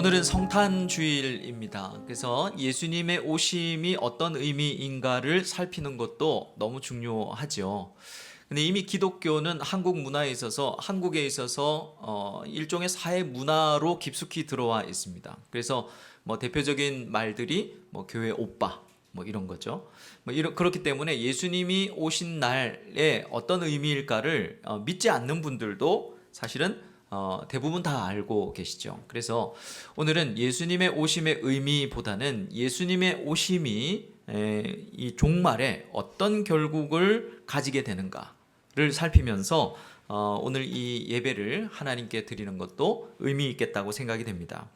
오늘은 성탄주일입니다. 그래서 예수님의 오심이 어떤 의미인가를 살피는 것도 너무 중요하죠. 근데 이미 기독교는 한국 문화에 있어서 한국에 있어서 일종의 사회 문화로 깊숙이 들어와 있습니다. 그래서 뭐 대표적인 말들이 뭐 교회 오빠 뭐 이런 거죠. 그렇기 때문에 예수님이 오신 날에 어떤 의미일까를 믿지 않는 분들도 사실은 대부분 다 알고 계시죠. 그래서 오늘은 예수님의 오심의 의미보다는 예수님의 오심이 이 종말에 어떤 결국을 가지게 되는가를 살피면서 오늘 이 예배를 하나님께 드리는 것도 의미 있겠다고 생각이 됩니다.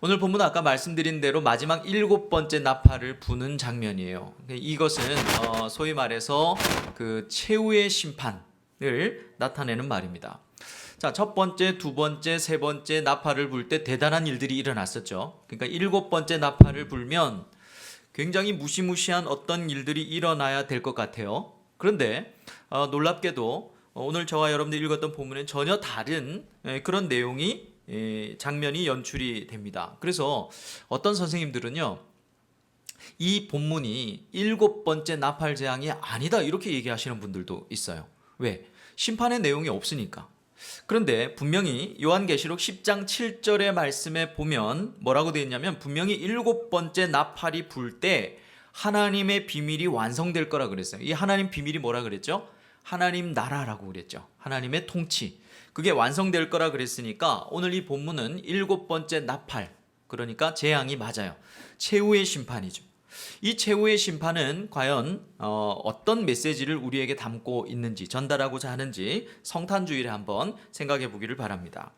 오늘 본문은 아까 말씀드린 대로 마지막 7번째 나팔을 부는 장면이에요. 이것은 소위 말해서 그 최후의 심판을 나타내는 말입니다. 자, 첫 번째, 두 번째, 세 번째 나팔을 불 때 대단한 일들이 일어났었죠. 그러니까 7번째 나팔을 불면 굉장히 무시무시한 어떤 일들이 일어나야 될 것 같아요. 그런데 놀랍게도 오늘 저와 여러분들이 읽었던 본문은 전혀 다른 그런 내용이 장면이 연출이 됩니다. 그래서 어떤 선생님들은요, 이 본문이 7번째 나팔 재앙이 아니다 이렇게 얘기하시는 분들도 있어요. 왜? 심판의 내용이 없으니까. 그런데 분명히 요한계시록 10장 7절의 말씀에 보면 뭐라고 되어 있냐면 분명히 7번째 나팔이 불 때 하나님의 비밀이 완성될 거라 그랬어요. 이 하나님 비밀이 뭐라 그랬죠? 하나님 나라라고 그랬죠. 하나님의 통치. 그게 완성될 거라 그랬으니까 오늘 이 본문은 7번째 나팔, 그러니까 재앙이 맞아요. 최후의 심판이죠. 이 최후의 심판은 과연 어떤 메시지를 우리에게 담고 있는지, 전달하고자 하는지 성탄주일에 한번 생각해 보기를 바랍니다.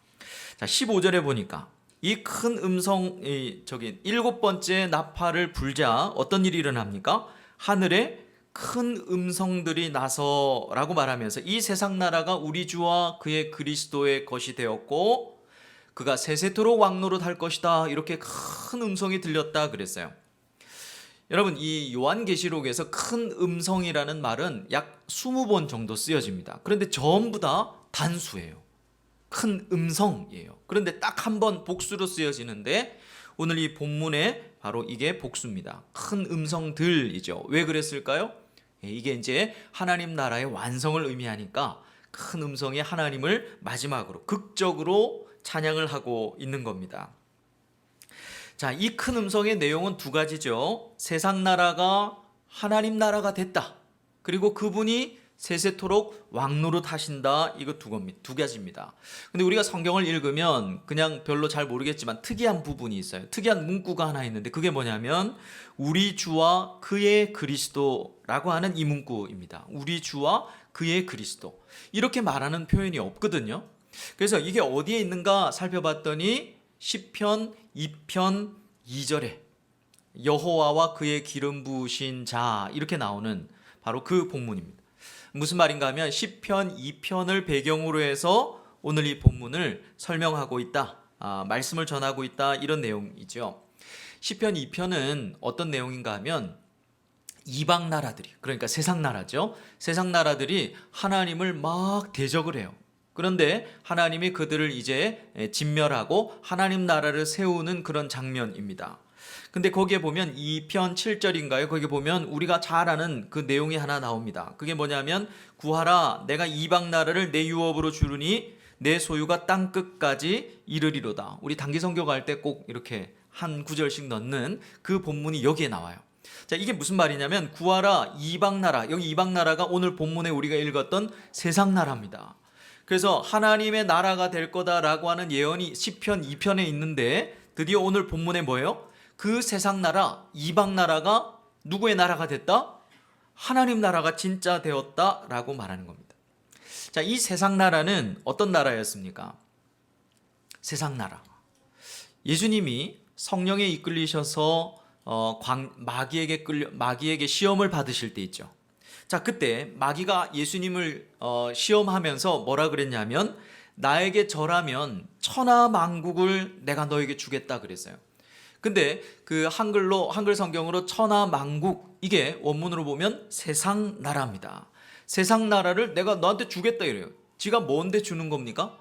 자, 15절에 보니까 이 큰 음성이 7번째 나팔을 불자 어떤 일이 일어납니까? 하늘에 큰 음성들이 나서라고 말하면서 이 세상 나라가 우리 주와 그의 그리스도의 것이 되었고 그가 세세토록 왕노릇할 것이다. 이렇게 큰 음성이 들렸다 그랬어요. 여러분, 이 요한계시록에서 큰 음성이라는 말은 약 20번 정도 쓰여집니다. 그런데 전부 다 단수예요. 큰 음성이에요. 그런데 딱 한 번 복수로 쓰여지는데 오늘 이 본문에 바로 이게 복수입니다. 큰 음성들이죠. 왜 그랬을까요? 이게 이제 하나님 나라의 완성을 의미하니까 큰 음성이 하나님을 마지막으로 극적으로 찬양을 하고 있는 겁니다. 자, 이 큰 음성의 내용은 두 가지죠. 세상 나라가 하나님 나라가 됐다. 그리고 그분이 세세토록 왕노릇 하신다. 이거 두 가지입니다. 근데 우리가 성경을 읽으면 그냥 별로 잘 모르겠지만 특이한 부분이 있어요. 특이한 문구가 하나 있는데 그게 뭐냐면 우리 주와 그의 그리스도라고 하는 이 문구입니다. 우리 주와 그의 그리스도. 이렇게 말하는 표현이 없거든요. 그래서 이게 어디에 있는가 살펴봤더니 시편 2편 2절에 여호와와 그의 기름 부으신 자 이렇게 나오는 바로 그 본문입니다. 무슨 말인가 하면 시편 2편을 배경으로 해서 오늘 이 본문을 설명하고 있다. 말씀을 전하고 있다. 이런 내용이죠. 시편 2편은 어떤 내용인가 하면 이방 나라들이, 그러니까 세상 나라죠. 세상 나라들이 하나님을 막 대적을 해요. 그런데 하나님이 그들을 이제 진멸하고 하나님 나라를 세우는 그런 장면입니다. 근데 거기에 보면 2편 7절인가요? 거기 보면 우리가 잘 아는 그 내용이 하나 나옵니다. 그게 뭐냐면 구하라 내가 이방 나라를 내 유업으로 주르니 내 소유가 땅 끝까지 이르리로다. 우리 단기 선교 갈 때 꼭 이렇게 한 구절씩 넣는 그 본문이 여기에 나와요. 자, 이게 무슨 말이냐면 구하라 이방 나라. 여기 이방 나라가 오늘 본문에 우리가 읽었던 세상 나라입니다. 그래서 하나님의 나라가 될 거다라고 하는 예언이 시편 2편에 있는데 드디어 오늘 본문에 뭐예요? 그 세상 나라, 이방 나라가 누구의 나라가 됐다? 하나님 나라가 진짜 되었다라고 말하는 겁니다. 자, 이 세상 나라는 어떤 나라였습니까? 세상 나라. 예수님이 성령에 이끌리셔서 마귀에게 시험을 받으실 때 있죠. 자, 그때 마귀가 예수님을 시험하면서 뭐라 그랬냐면 나에게 절하면 천하 만국을 내가 너에게 주겠다 그랬어요. 근데 그 한글 성경으로 천하 만국 이게 원문으로 보면 세상 나라입니다. 세상 나라를 내가 너한테 주겠다 이래요. 지가 뭔데 주는 겁니까?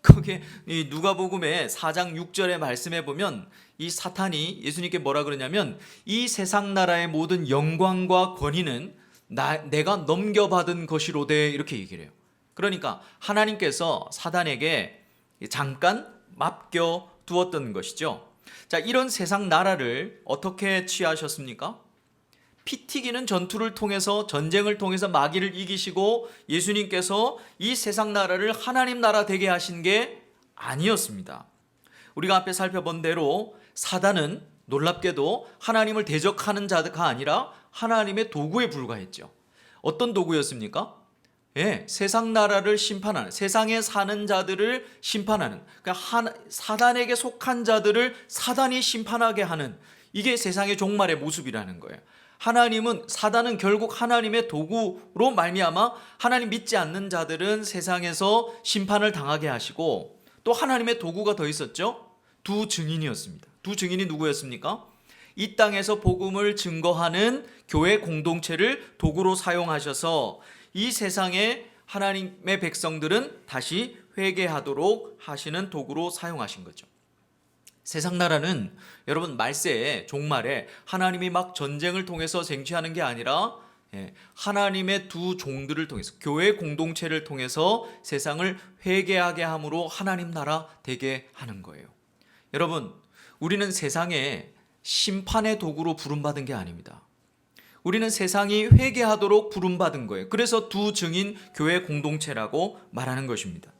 거기에 이 누가복음의 4장 6절의 말씀에 보면 이 사탄이 예수님께 뭐라 그러냐면 이 세상 나라의 모든 영광과 권위는 내가 넘겨받은 것이로되 이렇게 얘기를 해요. 그러니까 하나님께서 사단에게 잠깐 맡겨 두었던 것이죠. 자, 이런 세상 나라를 어떻게 취하셨습니까? 피 튀기는 전투를 통해서, 전쟁을 통해서 마귀를 이기시고 예수님께서 이 세상 나라를 하나님 나라 되게 하신 게 아니었습니다. 우리가 앞에 살펴본 대로 사단은 놀랍게도 하나님을 대적하는 자가 아니라 하나님의 도구에 불과했죠. 어떤 도구였습니까? 세상 나라를 심판하는, 세상에 사는 자들을 심판하는, 그러니까 사단에게 속한 자들을 사단이 심판하게 하는, 이게 세상의 종말의 모습이라는 거예요. 사단은 결국 하나님의 도구로 말미암아 하나님 믿지 않는 자들은 세상에서 심판을 당하게 하시고, 또 하나님의 도구가 더 있었죠. 두 증인이었습니다. 두 증인이 누구였습니까? 이 땅에서 복음을 증거하는 교회 공동체를 도구로 사용하셔서 이 세상에 하나님의 백성들은 다시 회개하도록 하시는 도구로 사용하신 거죠. 세상 나라는 여러분 말세에, 종말에 하나님이 막 전쟁을 통해서 쟁취하는 게 아니라 하나님의 두 종들을 통해서, 교회 공동체를 통해서 세상을 회개하게 함으로 하나님 나라 되게 하는 거예요. 여러분, 우리는 세상에 심판의 도구로 부름받은 게 아닙니다. 우리는 세상이 회개하도록 부름받은 거예요. 그래서 두 증인 교회 공동체라고 말하는 것입니다.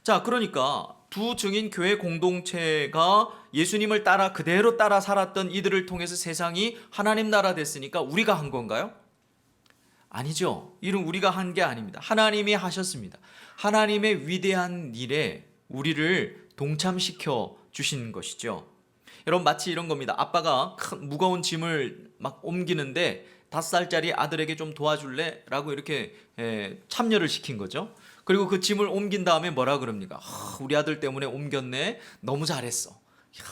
자, 그러니까 두 증인 교회 공동체가 예수님을 그대로 따라 살았던 이들을 통해서 세상이 하나님 나라 됐으니까 우리가 한 건가요? 아니죠. 이는 우리가 한 게 아닙니다. 하나님이 하셨습니다. 하나님의 위대한 일에 우리를 동참시켜 주신 것이죠. 여러분, 마치 이런 겁니다. 아빠가 큰 무거운 짐을 막 옮기는데 5살짜리 아들에게 좀 도와줄래? 라고 이렇게 참여를 시킨 거죠. 그리고 그 짐을 옮긴 다음에 뭐라 그럽니까? 우리 아들 때문에 옮겼네. 너무 잘했어.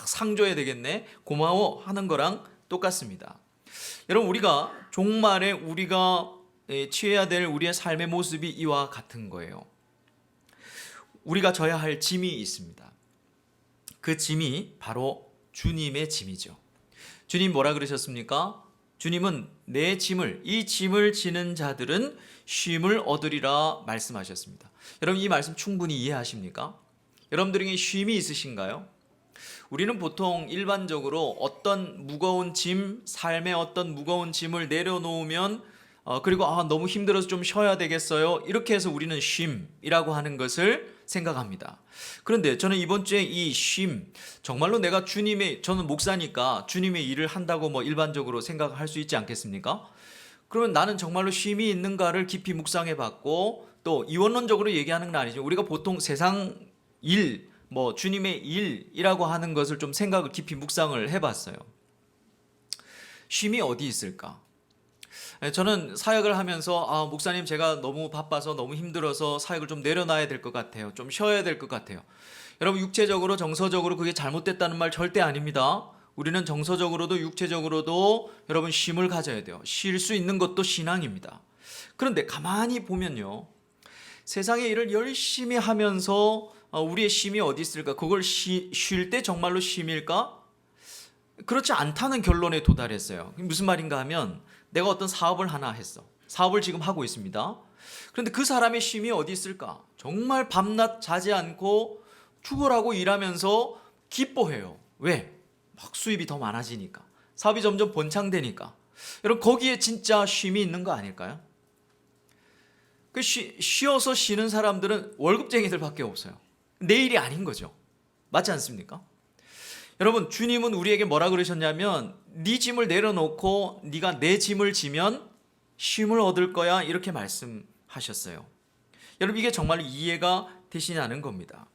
상 줘야 되겠네. 고마워 하는 거랑 똑같습니다. 여러분, 우리가 종말에 우리가 취해야 될 우리의 삶의 모습이 이와 같은 거예요. 우리가 져야 할 짐이 있습니다. 그 짐이 바로 주님의 짐이죠. 주님 뭐라 그러셨습니까? 주님은 이 짐을 지는 자들은 쉼을 얻으리라 말씀하셨습니다. 여러분, 이 말씀 충분히 이해하십니까? 여러분들에게 쉼이 있으신가요? 우리는 보통 일반적으로 어떤 무거운 짐, 삶의 어떤 무거운 짐을 내려놓으면 그리고 너무 힘들어서 좀 쉬어야 되겠어요. 이렇게 해서 우리는 쉼이라고 하는 것을 생각합니다. 그런데 저는 이번 주에 이 쉼, 정말로 저는 목사니까 주님의 일을 한다고 일반적으로 생각할 수 있지 않겠습니까? 그러면 나는 정말로 쉼이 있는가를 깊이 묵상해 봤고, 또 이원론적으로 얘기하는 건 아니죠. 우리가 보통 세상 일, 주님의 일이라고 하는 것을 좀 생각을 깊이 묵상을 해 봤어요. 쉼이 어디 있을까? 저는 사역을 하면서 목사님, 제가 너무 바빠서 너무 힘들어서 사역을 좀 내려놔야 될 것 같아요. 좀 쉬어야 될 것 같아요. 여러분, 육체적으로 정서적으로 그게 잘못됐다는 말 절대 아닙니다. 우리는 정서적으로도 육체적으로도 여러분 쉼을 가져야 돼요. 쉴 수 있는 것도 신앙입니다. 그런데 가만히 보면요, 세상의 일을 열심히 하면서 우리의 쉼이 어디 있을까? 그걸 쉴 때 정말로 쉼일까? 그렇지 않다는 결론에 도달했어요. 무슨 말인가 하면, 내가 어떤 사업을 하나 했어. 사업을 지금 하고 있습니다. 그런데 그 사람의 쉼이 어디 있을까? 정말 밤낮 자지 않고 죽어라고 일하면서 기뻐해요. 왜? 막 수입이 더 많아지니까. 사업이 점점 번창되니까. 여러분, 거기에 진짜 쉼이 있는 거 아닐까요? 쉬어서 쉬는 사람들은 월급쟁이들밖에 없어요. 내 일이 아닌 거죠. 맞지 않습니까? 여러분, 주님은 우리에게 뭐라 그러셨냐면, 네 짐을 내려놓고 네가 내 짐을 지면 쉼을 얻을 거야, 이렇게 말씀하셨어요. 여러분, 이게 정말 이해가 되시냐는 겁니다.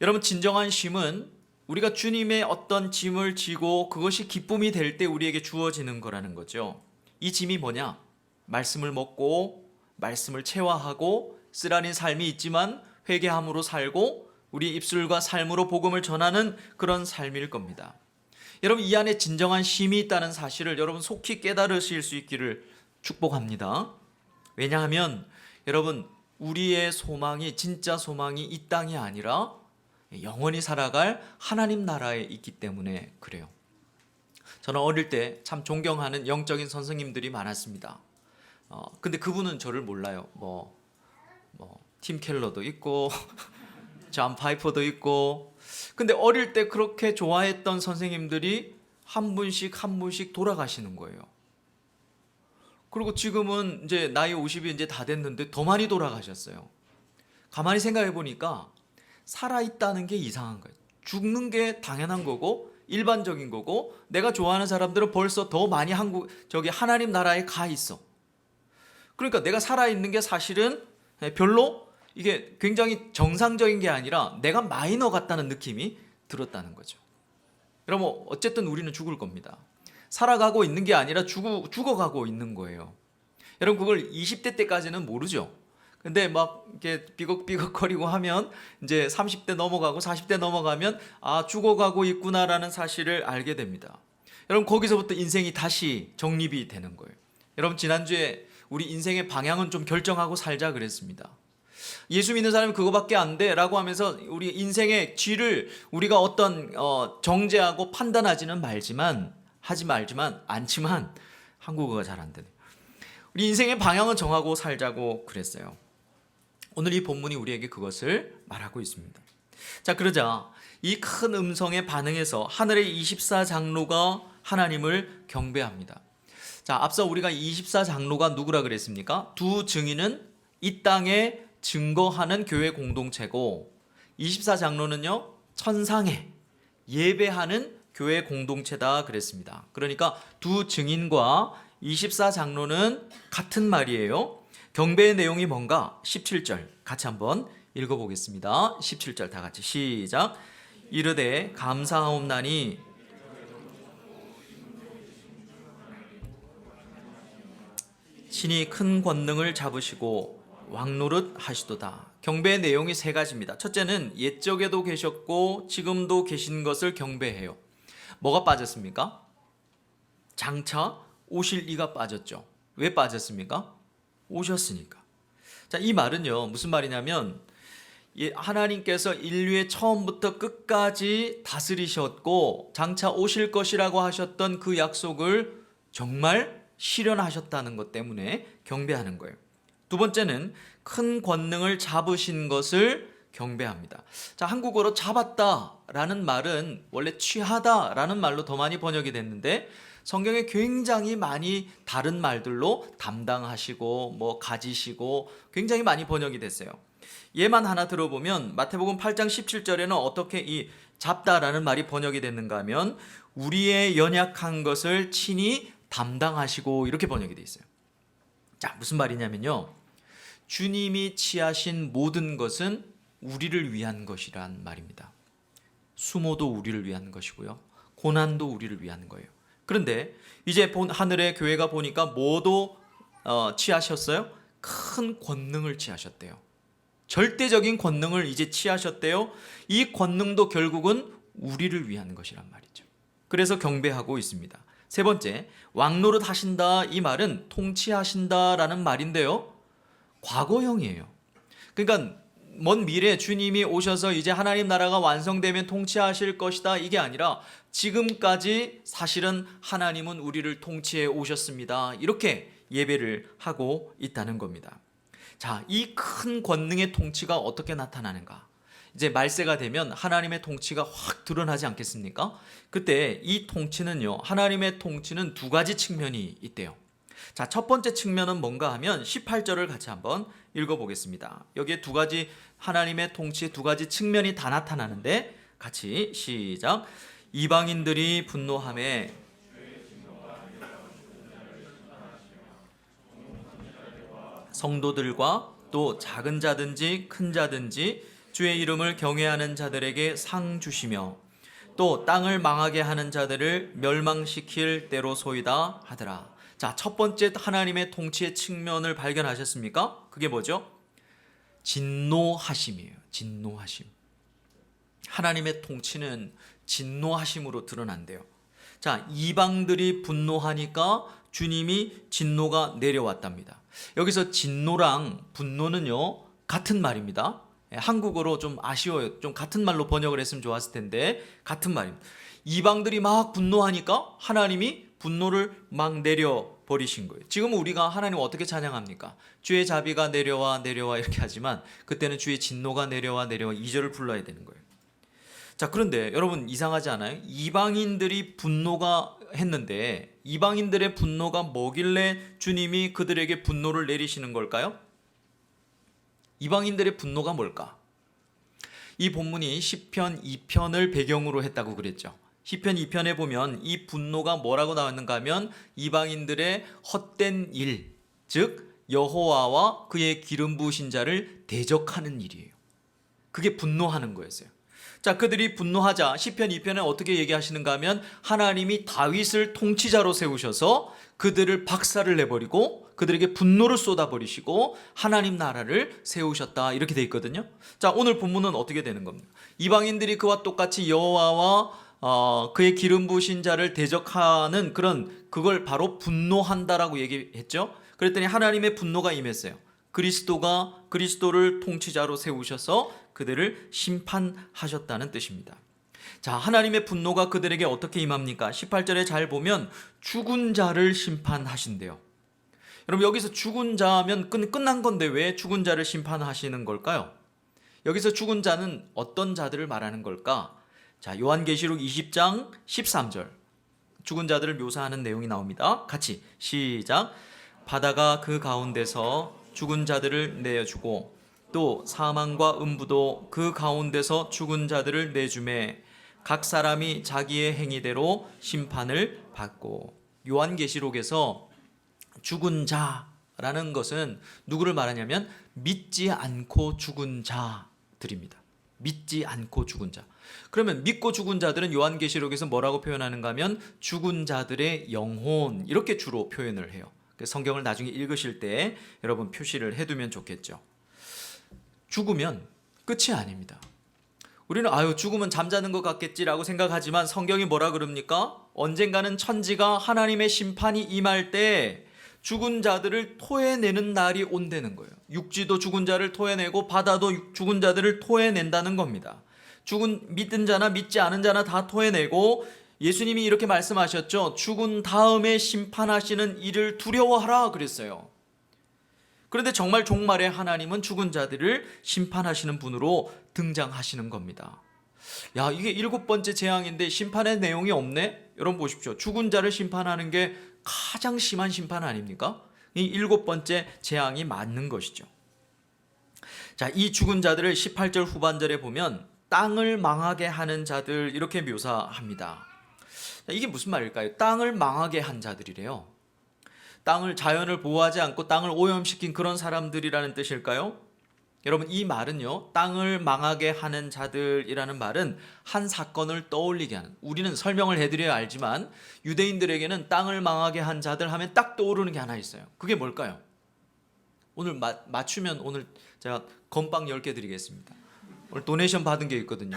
여러분, 진정한 쉼은 우리가 주님의 어떤 짐을 지고 그것이 기쁨이 될 때 우리에게 주어지는 거라는 거죠. 이 짐이 뭐냐? 말씀을 먹고 말씀을 체화하고 쓰라린 삶이 있지만 회개함으로 살고 우리 입술과 삶으로 복음을 전하는 그런 삶일 겁니다. 여러분, 이 안에 진정한 쉼이 있다는 사실을 여러분 속히 깨달으실 수 있기를 축복합니다. 왜냐하면 여러분, 우리의 소망이, 진짜 소망이 이 땅이 아니라 영원히 살아갈 하나님 나라에 있기 때문에 그래요. 저는 어릴 때 참 존경하는 영적인 선생님들이 많았습니다. 근데 그분은 저를 몰라요. 팀 켈러도 있고 존 파이퍼도 있고. 근데 어릴 때 그렇게 좋아했던 선생님들이 한 분씩 한 분씩 돌아가시는 거예요. 그리고 지금은 이제 나이 50이 이제 다 됐는데 더 많이 돌아가셨어요. 가만히 생각해 보니까 살아있다는 게 이상한 거예요. 죽는 게 당연한 거고 일반적인 거고, 내가 좋아하는 사람들은 벌써 더 많이 하나님 나라에 가 있어. 그러니까 내가 살아있는 게 사실은 별로 이게 굉장히 정상적인 게 아니라 내가 마이너 같다는 느낌이 들었다는 거죠. 여러분, 어쨌든 우리는 죽을 겁니다. 살아가고 있는 게 아니라 죽어가고 있는 거예요. 여러분, 그걸 20대 때까지는 모르죠. 근데 막 이렇게 삐걱삐걱거리고 하면 이제 30대 넘어가고 40대 넘어가면 죽어가고 있구나라는 사실을 알게 됩니다. 여러분, 거기서부터 인생이 다시 정립이 되는 거예요. 여러분, 지난주에 우리 인생의 방향은 좀 결정하고 살자 그랬습니다. 예수 믿는 사람이 그거밖에 안 돼 라고 하면서 우리 인생의 쥐를 우리가 어떤 정죄하고 판단하지는 말지만 한국어가 잘 안 되네. 우리 인생의 방향은 정하고 살자고 그랬어요. 오늘 이 본문이 우리에게 그것을 말하고 있습니다. 자, 그러자 이 큰 음성에 반응해서 하늘의 24장로가 하나님을 경배합니다. 자, 앞서 우리가 24장로가 누구라 그랬습니까? 두 증인은 이 땅에 증거하는 교회 공동체고, 24장로는요 천상에 예배하는 교회 공동체다 그랬습니다. 그러니까 두 증인과 24장로는 같은 말이에요. 경배의 내용이 뭔가? 17절 같이 한번 읽어보겠습니다. 17절 다 같이 시작. 이르되 감사하옵나니 친히 큰 권능을 잡으시고 왕노릇 하시도다. 경배의 내용이 세 가지입니다. 첫째는 옛적에도 계셨고 지금도 계신 것을 경배해요. 뭐가 빠졌습니까? 장차 오실 이가 빠졌죠. 왜 빠졌습니까? 오셨으니까. 자, 이 말은요 무슨 말이냐면, 하나님께서 인류의 처음부터 끝까지 다스리셨고 장차 오실 것이라고 하셨던 그 약속을 정말 실현하셨다는 것 때문에 경배하는 거예요. 두 번째는 큰 권능을 잡으신 것을 경배합니다. 자, 한국어로 잡았다라는 말은 원래 취하다라는 말로 더 많이 번역이 됐는데, 성경에 굉장히 많이 다른 말들로 담당하시고 가지시고 굉장히 많이 번역이 됐어요. 얘만 하나 들어보면 마태복음 8장 17절에는 어떻게 이 잡다라는 말이 번역이 됐는가 하면 우리의 연약한 것을 친히 담당하시고 이렇게 번역이 돼 있어요. 자, 무슨 말이냐면요, 주님이 취하신 모든 것은 우리를 위한 것이란 말입니다. 수모도 우리를 위한 것이고요, 고난도 우리를 위한 거예요. 그런데 이제 하늘의 교회가 보니까 뭐도 취하셨어요? 큰 권능을 취하셨대요. 절대적인 권능을 이제 취하셨대요. 이 권능도 결국은 우리를 위한 것이란 말이죠. 그래서 경배하고 있습니다. 세 번째, 왕노릇 하신다, 이 말은 통치하신다라는 말인데요, 과거형이에요. 그러니까 먼 미래 주님이 오셔서 이제 하나님 나라가 완성되면 통치하실 것이다, 이게 아니라 지금까지 사실은 하나님은 우리를 통치해 오셨습니다, 이렇게 예배를 하고 있다는 겁니다. 자, 이 큰 권능의 통치가 어떻게 나타나는가? 이제 말세가 되면 하나님의 통치가 확 드러나지 않겠습니까? 그때 이 통치는요, 하나님의 통치는 두 가지 측면이 있대요. 자, 첫 번째 측면은 뭔가 하면 18절을 같이 한번 읽어보겠습니다. 여기에 두 가지, 하나님의 통치의 두 가지 측면이 다 나타나는데 같이 시작. 이방인들이 분노하매 성도들과 또 작은 자든지 큰 자든지 주의 이름을 경외하는 자들에게 상 주시며 또 땅을 망하게 하는 자들을 멸망시킬 때로소이다 하더라. 자, 첫 번째 하나님의 통치의 측면을 발견하셨습니까? 그게 뭐죠? 진노하심이에요. 진노하심. 하나님의 통치는 진노하심으로 드러난대요. 자, 이방들이 분노하니까 주님이 진노가 내려왔답니다. 여기서 진노랑 분노는요 같은 말입니다. 한국어로 좀 아쉬워요. 좀 같은 말로 번역을 했으면 좋았을 텐데 같은 말입니다. 이방들이 막 분노하니까 하나님이 분노를 막 내려버리신 거예요. 지금 우리가 하나님 어떻게 찬양합니까? 주의 자비가 내려와 내려와 이렇게 하지만 그때는 주의 진노가 내려와 내려와 2절을 불러야 되는 거예요. 자, 그런데 여러분 이상하지 않아요? 이방인들이 분노가 했는데 이방인들의 분노가 뭐길래 주님이 그들에게 분노를 내리시는 걸까요? 이방인들의 분노가 뭘까? 이 본문이 시편 2편을 배경으로 했다고 그랬죠. 시편 2편에 보면 이 분노가 뭐라고 나왔는가 하면 이방인들의 헛된 일, 즉 여호와와 그의 기름 부으신 자를 대적하는 일이에요. 그게 분노하는 거였어요. 자, 그들이 분노하자 시편 2편에 어떻게 얘기하시는가 하면 하나님이 다윗을 통치자로 세우셔서 그들을 박살을 내버리고 그들에게 분노를 쏟아버리시고 하나님 나라를 세우셨다 이렇게 돼 있거든요. 자, 오늘 본문은 어떻게 되는 겁니까? 이방인들이 그와 똑같이 여호와와 그의 기름 부으신 자를 대적하는 그걸 바로 분노한다라고 얘기했죠. 그랬더니 하나님의 분노가 임했어요. 그리스도가 그리스도를 통치자로 세우셔서 그들을 심판하셨다는 뜻입니다. 자, 하나님의 분노가 그들에게 어떻게 임합니까? 18절에 잘 보면 죽은 자를 심판하신대요. 여러분 여기서 죽은 자면 끝난 건데 왜 죽은 자를 심판하시는 걸까요? 여기서 죽은 자는 어떤 자들을 말하는 걸까? 자, 요한계시록 20장 13절 죽은 자들을 묘사하는 내용이 나옵니다. 같이 시작. 바다가 그 가운데서 죽은 자들을 내어주고 또 사망과 음부도 그 가운데서 죽은 자들을 내주매 각 사람이 자기의 행위대로 심판을 받고. 요한계시록에서 죽은 자라는 것은 누구를 말하냐면 믿지 않고 죽은 자들입니다. 믿지 않고 죽은 자. 그러면 믿고 죽은 자들은 요한계시록에서 뭐라고 표현하는가 하면 죽은 자들의 영혼 이렇게 주로 표현을 해요. 성경을 나중에 읽으실 때 여러분 표시를 해두면 좋겠죠. 죽으면 끝이 아닙니다. 우리는 죽으면 잠자는 것 같겠지라고 생각하지만 성경이 뭐라 그럽니까? 언젠가는 천지가 하나님의 심판이 임할 때 죽은 자들을 토해내는 날이 온다는 거예요. 육지도 죽은 자를 토해내고 바다도 죽은 자들을 토해낸다는 겁니다. 믿은 자나 믿지 않은 자나 다 토해내고 예수님이 이렇게 말씀하셨죠. 죽은 다음에 심판하시는 이를 두려워하라 그랬어요. 그런데 정말 종말에 하나님은 죽은 자들을 심판하시는 분으로 등장하시는 겁니다. 야, 이게 7번째 재앙인데 심판의 내용이 없네? 여러분 보십시오. 죽은 자를 심판하는 게 가장 심한 심판 아닙니까? 이 7번째 재앙이 맞는 것이죠. 자, 이 죽은 자들을 18절 후반절에 보면 땅을 망하게 하는 자들 이렇게 묘사합니다. 이게 무슨 말일까요? 땅을 망하게 한 자들이래요. 자연을 보호하지 않고 땅을 오염시킨 그런 사람들이라는 뜻일까요? 여러분 이 말은요, 땅을 망하게 하는 자들이라는 말은 한 사건을 떠올리게 하는, 우리는 설명을 해드려야 알지만 유대인들에게는 땅을 망하게 한 자들 하면 딱 떠오르는 게 하나 있어요. 그게 뭘까요? 오늘 맞추면 오늘 제가 건빵 10개 드리겠습니다. 오늘 도네이션 받은 게 있거든요.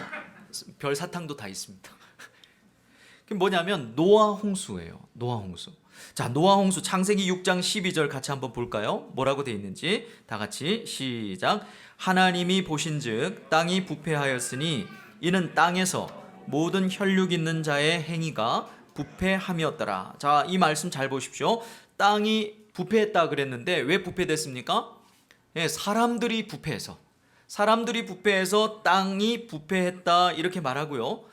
별 사탕도 다 있습니다. 그게 뭐냐면 노아 홍수예요. 노아 홍수. 자, 노아 홍수 창세기 6장 12절 같이 한번 볼까요? 뭐라고 되어 있는지 다 같이 시작. 하나님이 보신즉 땅이 부패하였으니 이는 땅에서 모든 혈육 있는 자의 행위가 부패함이었더라. 자, 이 말씀 잘 보십시오. 땅이 부패했다 그랬는데 왜 부패됐습니까? 사람들이 부패해서 땅이 부패했다 이렇게 말하고요.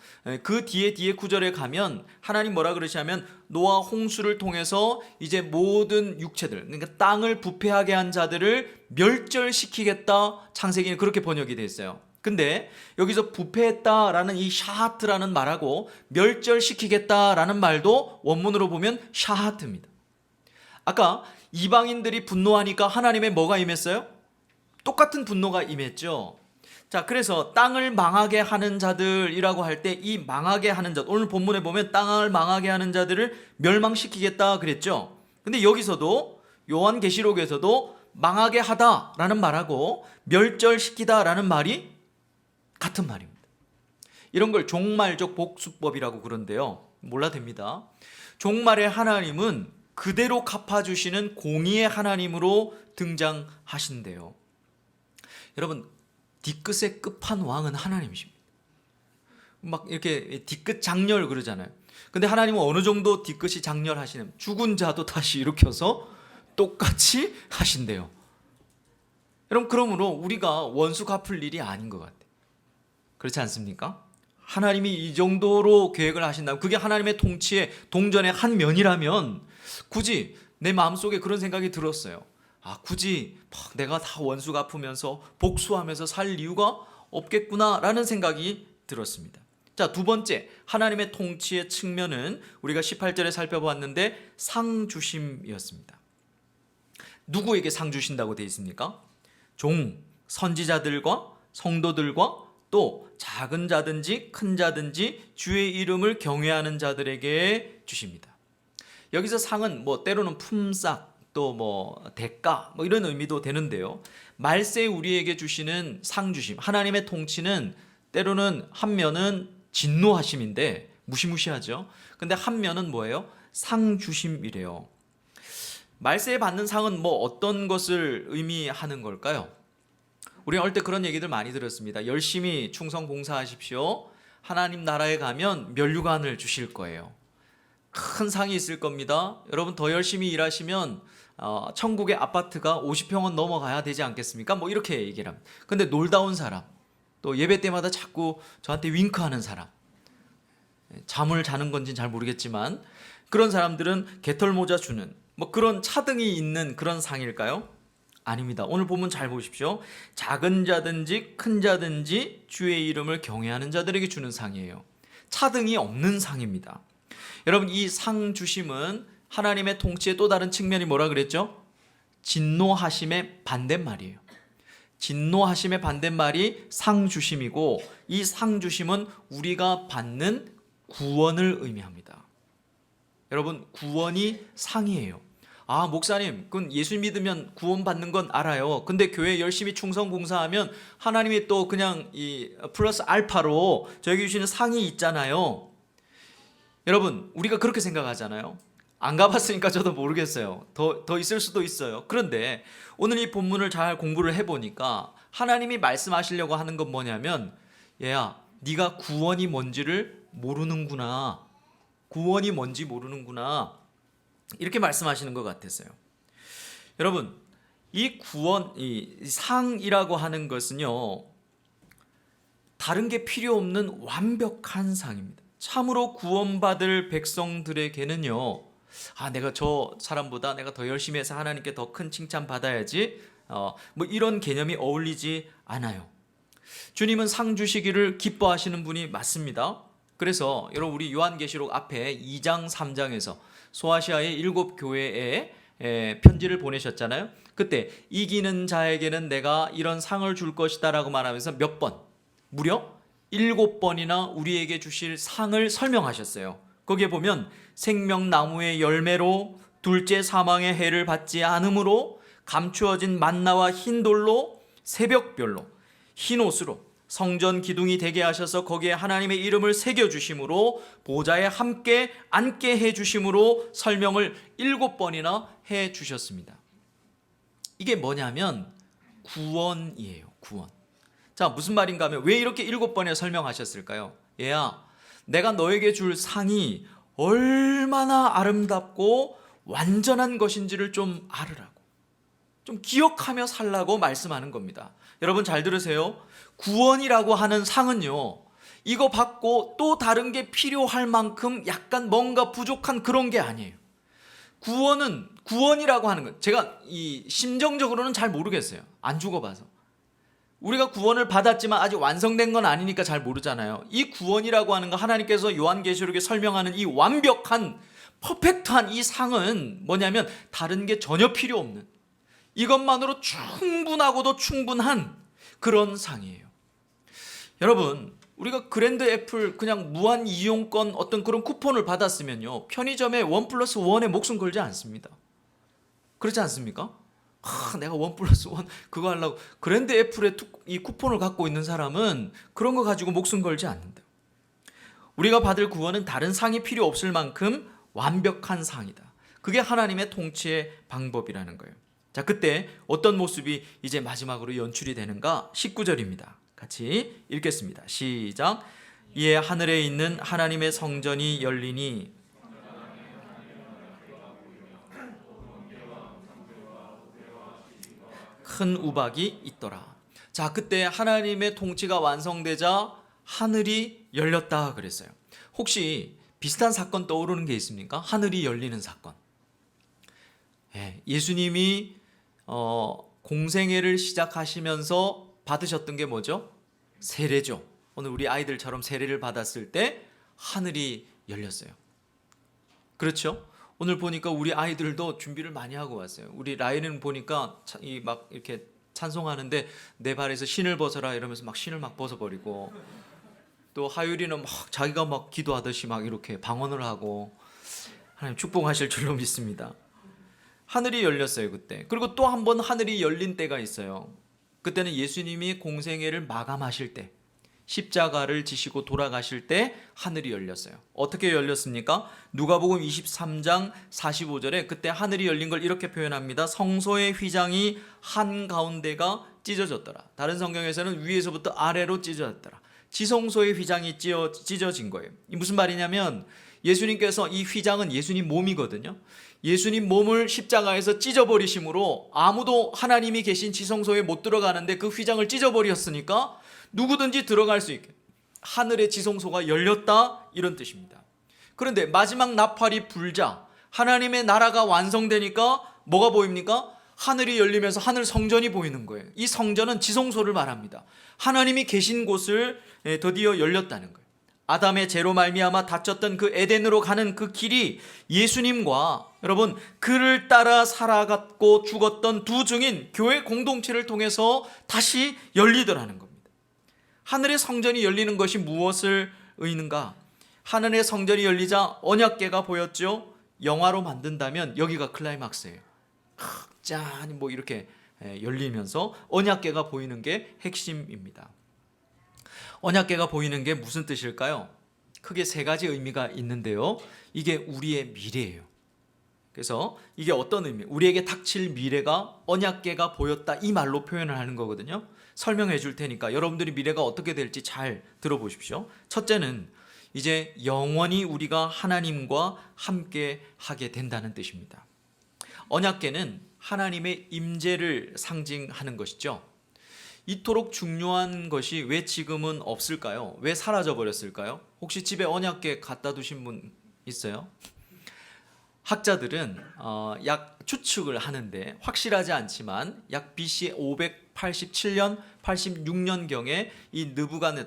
그 뒤에 구절에 가면 하나님 뭐라 그러시냐면 노아 홍수를 통해서 이제 모든 육체들, 그러니까 땅을 부패하게 한 자들을 멸절시키겠다. 창세기는 그렇게 번역이 되어 있어요. 근데 여기서 부패했다라는 이 샤하트라는 말하고 멸절시키겠다라는 말도 원문으로 보면 샤하트입니다. 아까 이방인들이 분노하니까 하나님의 뭐가 임했어요? 똑같은 분노가 임했죠. 자, 그래서 땅을 망하게 하는 자들이라고 할 때 이 망하게 하는 자, 오늘 본문에 보면 땅을 망하게 하는 자들을 멸망시키겠다 그랬죠. 근데 여기서도 요한계시록에서도 망하게 하다라는 말하고 멸절시키다라는 말이 같은 말입니다. 이런 걸 종말적 복수법이라고 그런데요. 몰라 됩니다. 종말의 하나님은 그대로 갚아주시는 공의의 하나님으로 등장하신대요. 여러분, 뒤끝의 끝판왕은 하나님이십니다. 막 이렇게 뒤끝 장렬 그러잖아요. 근데 하나님은 어느 정도 뒤끝이 장렬하시냐면 죽은 자도 다시 일으켜서 똑같이 하신대요. 여러분, 그러므로 우리가 원수 갚을 일이 아닌 것 같아요. 그렇지 않습니까? 하나님이 이 정도로 계획을 하신다면, 그게 하나님의 통치의 동전의 한 면이라면 굳이 내 마음속에 그런 생각이 들었어요. 굳이 내가 다 원수 갚으면서 복수하면서 살 이유가 없겠구나라는 생각이 들었습니다. 자, 두 번째, 하나님의 통치의 측면은 우리가 18절에 살펴보았는데 상주심이었습니다. 누구에게 상 주신다고 되어 있습니까? 종, 선지자들과 성도들과 또 작은 자든지 큰 자든지 주의 이름을 경외하는 자들에게 주십니다. 여기서 상은 때로는 품삯, 또 대가 이런 의미도 되는데요. 말세에 우리에게 주시는 상 주심, 하나님의 통치는 때로는 한 면은 진노하심인데 무시무시하죠. 근데 한 면은 뭐예요? 상 주심이래요. 말세에 받는 상은 어떤 것을 의미하는 걸까요? 우리 어릴 때 그런 얘기들 많이 들었습니다. 열심히 충성 봉사하십시오. 하나님 나라에 가면 면류관을 주실 거예요. 큰 상이 있을 겁니다. 여러분, 더 열심히 일하시면 천국의 아파트가 50평은 넘어가야 되지 않겠습니까? 이렇게 얘기를 합니다. 근데 놀다 온 사람, 또 예배 때마다 자꾸 저한테 윙크하는 사람, 잠을 자는 건지는 잘 모르겠지만 그런 사람들은 개털모자 주는 그런 차등이 있는 그런 상일까요? 아닙니다. 오늘 본문 잘 보십시오. 작은 자든지 큰 자든지 주의 이름을 경외하는 자들에게 주는 상이에요. 차등이 없는 상입니다. 여러분, 이 상 주심은 하나님의 통치의 또 다른 측면이 뭐라 그랬죠? 진노하심의 반대말이에요. 진노하심의 반대말이 상 주심이고, 이 상 주심은 우리가 받는 구원을 의미합니다. 여러분, 구원이 상이에요. 목사님, 그건 예수 믿으면 구원 받는 건 알아요. 근데 교회 열심히 충성 봉사하면 하나님이 또 그냥 이 플러스 알파로 저에게 주시는 상이 있잖아요. 여러분, 우리가 그렇게 생각하잖아요. 안 가봤으니까 저도 모르겠어요. 더 있을 수도 있어요. 그런데 오늘 이 본문을 잘 공부를 해보니까 하나님이 말씀하시려고 하는 건 뭐냐면, 얘야, 네가 구원이 뭔지를 모르는구나. 구원이 뭔지 모르는구나. 이렇게 말씀하시는 것 같았어요. 여러분, 이 구원, 이 상이라고 하는 것은요, 다른 게 필요 없는 완벽한 상입니다. 참으로 구원받을 백성들에게는요, 내가 저 사람보다 내가 더 열심히 해서 하나님께 더 큰 칭찬 받아야지, 이런 개념이 어울리지 않아요. 주님은 상 주시기를 기뻐하시는 분이 맞습니다. 그래서 여러분, 우리 요한계시록 앞에 2장 3장에서 소아시아의 7교회에 편지를 보내셨잖아요. 그때 이기는 자에게는 내가 이런 상을 줄 것이다 라고 말하면서 몇 번? 무려 7번이나 우리에게 주실 상을 설명하셨어요. 거기에 보면 생명나무의 열매로, 둘째 사망의 해를 받지 않음으로, 감추어진 만나와 흰돌로, 새벽별로, 흰옷으로 성전 기둥이 되게 하셔서 거기에 하나님의 이름을 새겨주심으로, 보좌에 함께 앉게 해주심으로 설명을 7번이나 해주셨습니다. 이게 뭐냐면 구원이에요. 구원. 자, 무슨 말인가 하면 왜 이렇게 7번에 설명하셨을까요? 얘야, 내가 너에게 줄 상이 얼마나 아름답고 완전한 것인지를 좀 알으라고, 좀 기억하며 살라고 말씀하는 겁니다. 여러분, 잘 들으세요. 구원이라고 하는 상은요, 이거 받고 또 다른 게 필요할 만큼 약간 뭔가 부족한 그런 게 아니에요. 구원이라고 하는 것, 제가 심정적으로는 잘 모르겠어요. 안 죽어봐서. 우리가 구원을 받았지만 아직 완성된 건 아니니까 잘 모르잖아요. 이 구원이라고 하는 거, 하나님께서 요한계시록에 설명하는 이 완벽한 퍼펙트한 이 상은 뭐냐면 다른 게 전혀 필요 없는, 이것만으로 충분하고도 충분한 그런 상이에요. 여러분, 우리가 그랜드 애플 그냥 무한 이용권 어떤 그런 쿠폰을 받았으면요, 편의점에 1+1에 목숨 걸지 않습니다. 그렇지 않습니까? 내가 1+1 그거 하려고 그랜드 애플의 이 쿠폰을 갖고 있는 사람은 그런 거 가지고 목숨 걸지 않는다. 우리가 받을 구원은 다른 상이 필요 없을 만큼 완벽한 상이다. 그게 하나님의 통치의 방법이라는 거예요. 자, 그때 어떤 모습이 이제 마지막으로 연출이 되는가? 19절입니다. 같이 읽겠습니다. 시작. 이에 하늘에 있는 하나님의 성전이 열리니 큰 우박이 있더라. 자, 그때 하나님의 통치가 완성되자 하늘이 열렸다 그랬어요. 혹시 비슷한 사건 떠오르는 게 있습니까? 하늘이 열리는 사건. 예수님이 공생애를 시작하시면서 받으셨던 게 뭐죠? 세례죠. 오늘 우리 아이들처럼 세례를 받았을 때 하늘이 열렸어요. 그렇죠? 오늘 보니까 우리 아이들도 준비를 많이 하고 왔어요. 우리 라인은 보니까 막 이렇게 찬송하는데 내 발에서 신을 벗어라 이러면서 막 신을 막 벗어버리고, 또 하율이는 막 자기가 막 기도하듯이 막 이렇게 방언을 하고, 하나님 축복하실 줄로 믿습니다. 하늘이 열렸어요 그때. 그리고 또 한 번 하늘이 열린 때가 있어요. 그때는 예수님이 공생애를 마감하실 때, 십자가를 지시고 돌아가실 때 하늘이 열렸어요. 어떻게 열렸습니까? 누가복음 23장 45절에 그때 하늘이 열린 걸 이렇게 표현합니다. 성소의 휘장이 한가운데가 찢어졌더라. 다른 성경에서는 위에서부터 아래로 찢어졌더라. 지성소의 휘장이 찢어진 거예요. 이 무슨 말이냐면 예수님께서, 이 휘장은 예수님 몸이거든요. 예수님 몸을 십자가에서 찢어버리심으로 아무도 하나님이 계신 지성소에 못 들어가는데 그 휘장을 찢어버렸으니까 누구든지 들어갈 수 있게 하늘의 지성소가 열렸다, 이런 뜻입니다. 그런데 마지막 나팔이 불자 하나님의 나라가 완성되니까 뭐가 보입니까? 하늘이 열리면서 하늘 성전이 보이는 거예요. 이 성전은 지성소를 말합니다. 하나님이 계신 곳을 드디어 열렸다는 거예요. 아담의 죄로 말미암아 닫혔던 그 에덴으로 가는 그 길이 예수님과 여러분 그를 따라 살아갔고 죽었던 두 증인 교회 공동체를 통해서 다시 열리더라는 겁니다. 하늘의 성전이 열리는 것이 무엇을 의미하는가? 하늘의 성전이 열리자 언약궤가 보였죠. 영화로 만든다면 여기가 클라이막스예요. 짠, 뭐 이렇게 열리면서 언약궤가 보이는 게 핵심입니다. 언약궤가 보이는 게 무슨 뜻일까요? 크게 세 가지 의미가 있는데요. 이게 우리의 미래예요. 그래서 이게 어떤 의미? 우리에게 닥칠 미래가 언약궤가 보였다, 이 말로 표현을 하는 거거든요. 설명해 줄 테니까 여러분들이 미래가 어떻게 될지 잘 들어보십시오. 첫째는 이제 영원히 우리가 하나님과 함께 하게 된다는 뜻입니다. 언약궤는 하나님의 임재를 상징하는 것이죠. 이토록 중요한 것이 왜 지금은 없을까요? 왜 사라져 버렸을까요? 혹시 집에 언약궤 갖다 두신 분 있어요? 학자들은 약 추측을 하는데 확실하지 않지만 약 BC 587년, 86년경에 이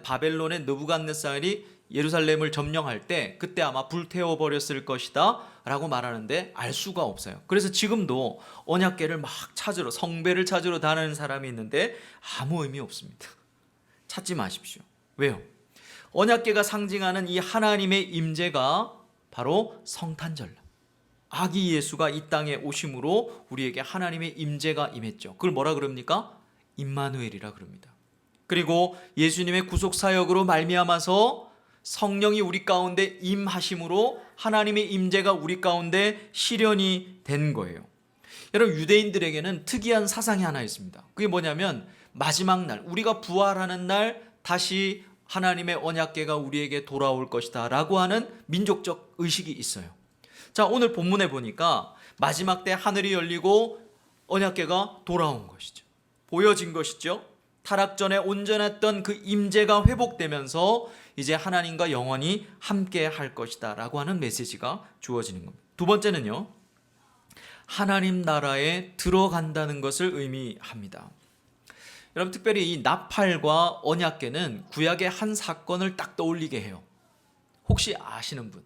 바벨론의 느부갓네살이 예루살렘을 점령할 때 그때 아마 불태워 버렸을 것이다 라고 말하는데 알 수가 없어요. 그래서 지금도 언약궤를 막 찾으러, 성배를 찾으러 다니는 사람이 있는데 아무 의미 없습니다. 찾지 마십시오. 왜요? 언약궤가 상징하는 이 하나님의 임재가 바로 성탄절, 아기 예수가 이 땅에 오심으로 우리에게 하나님의 임재가 임했죠. 그걸 뭐라 그럽니까? 임마누엘이라 그럽니다. 그리고 예수님의 구속 사역으로 말미암아서 성령이 우리 가운데 임하심으로 하나님의 임재가 우리 가운데 실현이 된 거예요. 여러분, 유대인들에게는 특이한 사상이 하나 있습니다. 그게 뭐냐면 마지막 날, 우리가 부활하는 날 다시 하나님의 언약궤가 우리에게 돌아올 것이다 라고 하는 민족적 의식이 있어요. 자, 오늘 본문에 보니까 마지막 때 하늘이 열리고 언약궤가 돌아온 것이죠. 보여진 것이죠. 타락 전에 온전했던 그 임재가 회복되면서 이제 하나님과 영원히 함께 할 것이다 라고 하는 메시지가 주어지는 겁니다. 두 번째는요, 하나님 나라에 들어간다는 것을 의미합니다. 여러분, 특별히 이 나팔과 언약궤는 구약의 한 사건을 딱 떠올리게 해요. 혹시 아시는 분?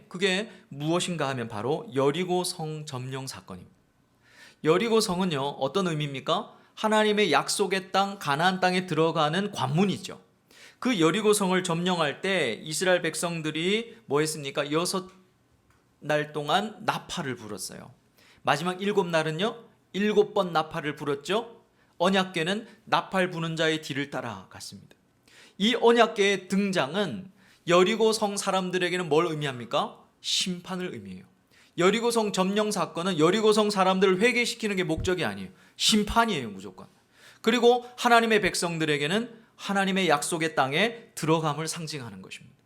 그게 무엇인가 하면 바로 여리고 성 점령 사건입니다. 여리고 성은요, 어떤 의미입니까? 하나님의 약속의 땅 가나안 땅에 들어가는 관문이죠. 그 여리고 성을 점령할 때 이스라엘 백성들이 뭐 했습니까? 6날 동안 나팔을 불었어요. 마지막 7날은요 7번 나팔을 불었죠. 언약궤는 나팔 부는 자의 뒤를 따라갔습니다. 이 언약궤의 등장은 여리고 성 사람들에게는 뭘 의미합니까? 심판을 의미해요. 여리고성 점령 사건은 여리고성 사람들을 회개시키는 게 목적이 아니에요. 심판이에요, 무조건. 그리고 하나님의 백성들에게는 하나님의 약속의 땅에 들어감을 상징하는 것입니다.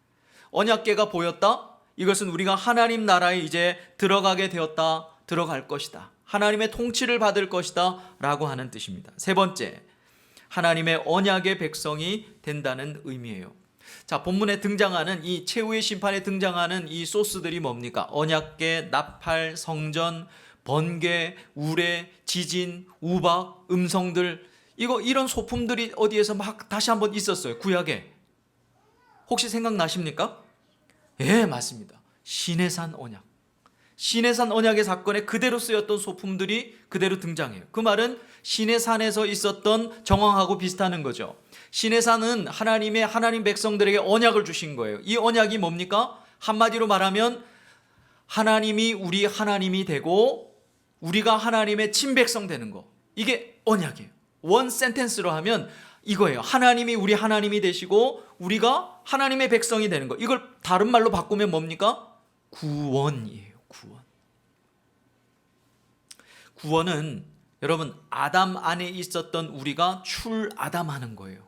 언약궤가 보였다. 이것은 우리가 하나님 나라에 이제 들어가게 되었다, 들어갈 것이다, 하나님의 통치를 받을 것이다 라고 하는 뜻입니다. 세 번째, 하나님의 언약의 백성이 된다는 의미예요. 자, 본문에 등장하는 이 최후의 심판에 등장하는 이 소스들이 뭡니까? 언약궤, 나팔, 성전, 번개, 우레, 지진, 우박, 음성들, 이런 소품들이 어디에서 막 다시 한번 있었어요, 구약에. 혹시 생각나십니까? 예, 맞습니다. 시내산 언약. 시내산 언약의 사건에 그대로 쓰였던 소품들이 그대로 등장해요. 그 말은 시내산에서 있었던 정황하고 비슷하는 거죠. 시내산은 하나님 백성들에게 언약을 주신 거예요. 이 언약이 뭡니까? 한마디로 말하면 하나님이 우리 하나님이 되고 우리가 하나님의 친백성 되는 거. 이게 언약이에요. 원 센텐스로 하면 이거예요. 하나님이 우리 하나님이 되시고 우리가 하나님의 백성이 되는 거. 이걸 다른 말로 바꾸면 뭡니까? 구원이에요. 구원. 구원은 여러분 아담 안에 있었던 우리가 출아담하는 거예요.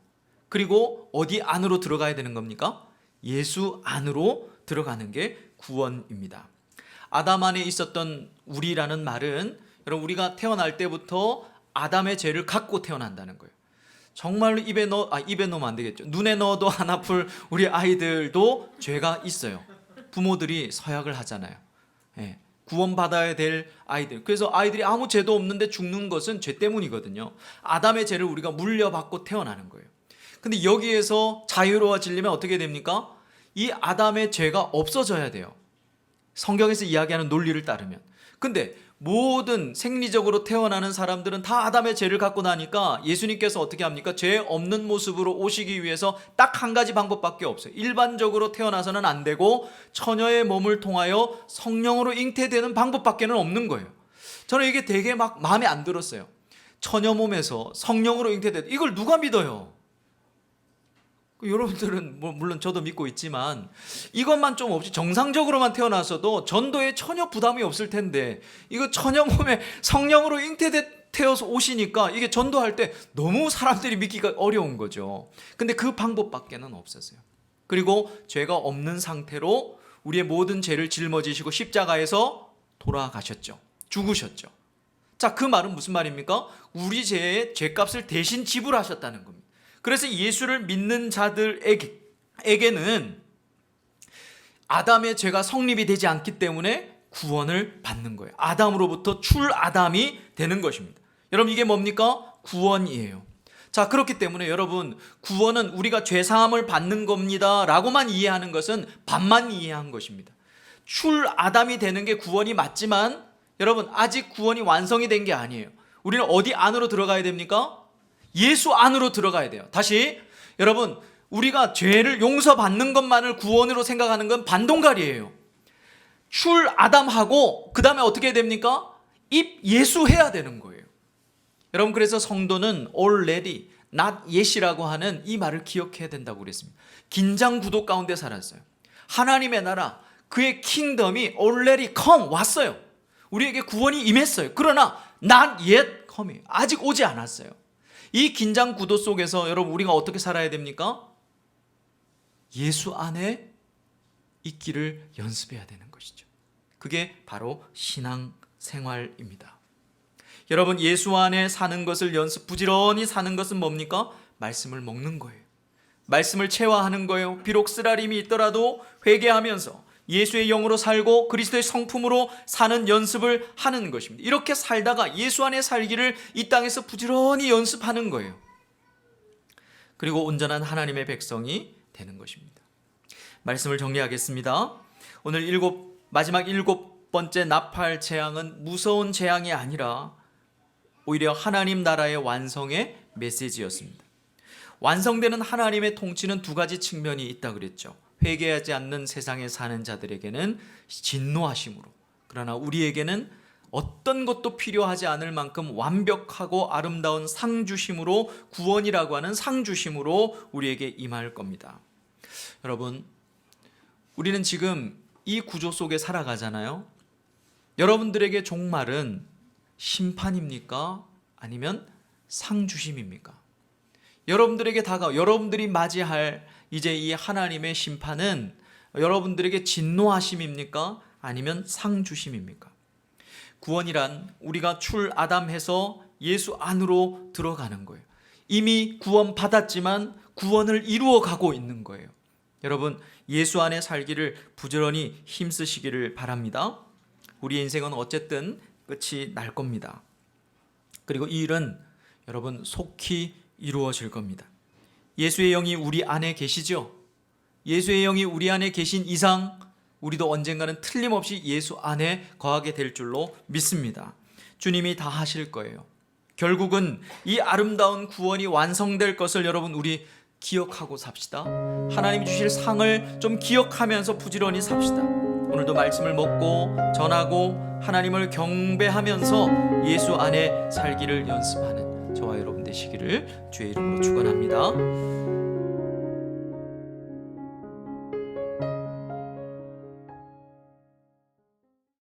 그리고 어디 안으로 들어가야 되는 겁니까? 예수 안으로 들어가는 게 구원입니다. 아담 안에 있었던 우리라는 말은 여러분 우리가 태어날 때부터 아담의 죄를 갖고 태어난다는 거예요. 정말로 입에 넣으면 안 되겠죠. 눈에 넣어도 안 아플 우리 아이들도 죄가 있어요. 부모들이 서약을 하잖아요. 예, 구원받아야 될 아이들. 그래서 아이들이 아무 죄도 없는데 죽는 것은 죄 때문이거든요. 아담의 죄를 우리가 물려받고 태어나는 거예요. 근데 여기에서 자유로워지려면 어떻게 됩니까? 이 아담의 죄가 없어져야 돼요. 성경에서 이야기하는 논리를 따르면. 근데 모든 생리적으로 태어나는 사람들은 다 아담의 죄를 갖고 나니까 예수님께서 어떻게 합니까? 죄 없는 모습으로 오시기 위해서 딱 한 가지 방법밖에 없어요. 일반적으로 태어나서는 안 되고 처녀의 몸을 통하여 성령으로 잉태되는 방법밖에는 없는 거예요. 저는 이게 되게 막 마음에 안 들었어요. 처녀 몸에서 성령으로 잉태되다. 이걸 누가 믿어요? 여러분들은 물론 저도 믿고 있지만 이것만 좀 없이 정상적으로만 태어나서도 전도에 전혀 부담이 없을 텐데 이거 처녀 몸에 성령으로 잉태되어서 오시니까 이게 전도할 때 너무 사람들이 믿기가 어려운 거죠. 근데 그 방법밖에는 없었어요. 그리고 죄가 없는 상태로 우리의 모든 죄를 짊어지시고 십자가에서 돌아가셨죠. 죽으셨죠. 자, 그 말은 무슨 말입니까? 우리 죄의 죄값을 대신 지불하셨다는 겁니다. 그래서 예수를 믿는 자들에게는 아담의 죄가 성립이 되지 않기 때문에 구원을 받는 거예요. 아담으로부터 출아담이 되는 것입니다. 여러분 이게 뭡니까? 구원이에요. 자, 그렇기 때문에 여러분 구원은 우리가 죄사함을 받는 겁니다 라고만 이해하는 것은 반만 이해한 것입니다. 출아담이 되는 게 구원이 맞지만 여러분 아직 구원이 완성이 된 게 아니에요. 우리는 어디 안으로 들어가야 됩니까? 예수 안으로 들어가야 돼요. 다시 여러분 우리가 죄를 용서받는 것만을 구원으로 생각하는 건 반동갈이에요. 출아담하고 그 다음에 어떻게 됩니까? 입예수해야 되는 거예요. 여러분 그래서 성도는 already not yet이라고 하는 이 말을 기억해야 된다고 그랬습니다. 긴장 구도 가운데 살았어요. 하나님의 나라 그의 킹덤이 already come 왔어요. 우리에게 구원이 임했어요. 그러나 not yet coming 아직 오지 않았어요. 이 긴장 구도 속에서 여러분 우리가 어떻게 살아야 됩니까? 예수 안에 있기를 연습해야 되는 것이죠. 그게 바로 신앙생활입니다. 여러분 예수 안에 사는 것을 부지런히 사는 것은 뭡니까? 말씀을 먹는 거예요. 말씀을 체화하는 거예요. 비록 쓰라림이 있더라도 회개하면서 예수의 영으로 살고 그리스도의 성품으로 사는 연습을 하는 것입니다. 이렇게 살다가 예수 안에 살기를 이 땅에서 부지런히 연습하는 거예요. 그리고 온전한 하나님의 백성이 되는 것입니다. 말씀을 정리하겠습니다. 오늘 마지막 7번째 나팔 재앙은 무서운 재앙이 아니라 오히려 하나님 나라의 완성의 메시지였습니다. 완성되는 하나님의 통치는 두 가지 측면이 있다고 그랬죠. 회개하지 않는 세상에 사는 자들에게는 진노하심으로, 그러나 우리에게는 어떤 것도 필요하지 않을 만큼 완벽하고 아름다운 상 주심으로, 구원이라고 하는 상 주심으로 우리에게 임할 겁니다. 여러분, 우리는 지금 이 구조 속에 살아가잖아요. 여러분들에게 종말은 심판입니까? 아니면 상주심입니까? 여러분들에게 여러분들이 맞이할 이제 이 하나님의 심판은 여러분들에게 진노하심입니까? 아니면 상주심입니까? 구원이란 우리가 출아담해서 예수 안으로 들어가는 거예요. 이미 구원 받았지만 구원을 이루어 가고 있는 거예요. 여러분, 예수 안에 살기를 부지런히 힘쓰시기를 바랍니다. 우리의 인생은 어쨌든 끝이 날 겁니다. 그리고 이 일은 여러분 속히 이루어질 겁니다. 예수의 영이 우리 안에 계시죠? 예수의 영이 우리 안에 계신 이상 우리도 언젠가는 틀림없이 예수 안에 거하게 될 줄로 믿습니다. 주님이 다 하실 거예요. 결국은 이 아름다운 구원이 완성될 것을 여러분 우리 기억하고 삽시다. 하나님이 주실 상을 좀 기억하면서 부지런히 삽시다. 오늘도 말씀을 먹고 전하고 하나님을 경배하면서 예수 안에 살기를 연습하는 저와 여러분 되시기를 주의 이름으로 축원합니다.